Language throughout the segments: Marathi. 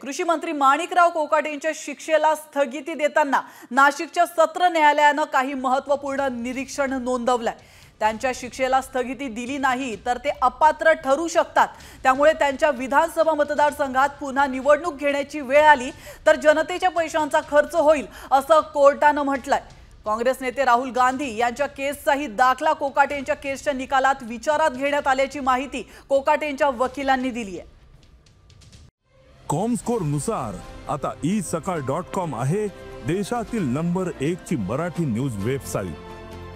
कृषी मंत्री माणिकराव कोकाटेंच्या शिक्षेला स्थगिती देताना नाशिकच्या सत्र न्यायालयाने काही महत्त्वपूर्ण निरीक्षण नोंदवलंय। त्यांच्या शिक्षेला स्थगिती दिली नाही तर ते अपात्र ठरू शकतात। त्यामुळे त्यांच्या विधानसभा मतदारसंघात पुन्हा निवडणूक घेण्याची वेळ आली तर जनतेच्या पैशांचा खर्च होईल असं कोर्टाने म्हटलंय। काँग्रेस नेते राहुल गांधी यांच्या केसचाही दाखला कोकाटेंच्या केसच्या निकालात विचारात घेण्यात आल्याची माहिती कोकाटेंच्या वकिलांनी दिली आहे। कॉमस्कोर नुसार आता isakal.com आहे देशातील नंबर 1 ची मराठी न्यूज वेबसाईट।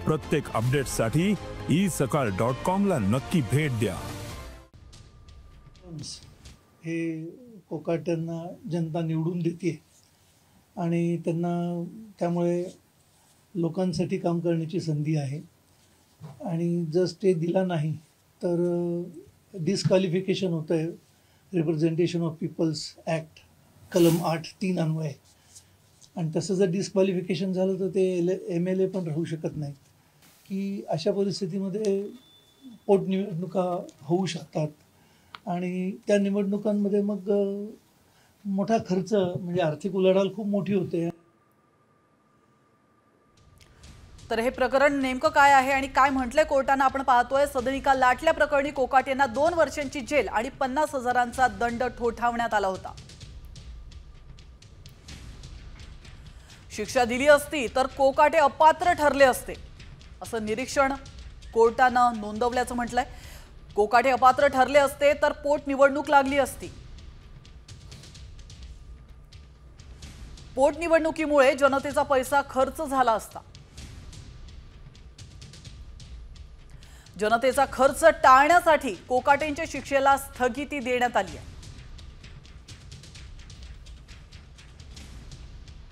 प्रत्येक अपडेटसाठी isakal.com ला नक्की भेट द्या। हे कोकाटेंना जनता निवडून देते आणि त्यांना त्यामुळे लोकांसाठी काम करण्याची संधी आहे आणि जर स्टे दिला नाही तर डिस्क्वालिफिकेशन होतं आहे। रिप्रेझेंटेशन ऑफ पीपल्स ॲक्ट कलम 8(3) अन्वये आणि तसं जर डिस्क्वालिफिकेशन झालं तर ते MLA पण राहू शकत नाहीत की अशा परिस्थितीमध्ये पोटनिवडणुका होऊ शकतात आणि त्या निवडणुकांमध्ये मग मोठा खर्च म्हणजे आर्थिक उलाढाल खूप मोठी होते। तर हे प्रकरण नेमकं काय आहे आणि काय म्हटले कोर्टाने आपण पाहतोय। सदनिका लाटल्या प्रकरणी कोकाटेंना 2 वर्षांची जेल आणि 50,000चा दंड ठोठावण्यात आला होता। शिक्षा दिली असती तर कोकाटे अपात्र ठरले असते असं निरीक्षण कोर्टाने नोंदवल्याचं म्हटलंय। कोकाटे अपात्र ठरले असते तर पोटनिवडणूक लागली असती। पोटनिवडणुकीमुळे जनतेचा पैसा खर्च झाला असता। जनतेचा खर्च टाळण्यासाठी कोकाटेंच्या शिक्षेला स्थगिती देण्यात आली आहे।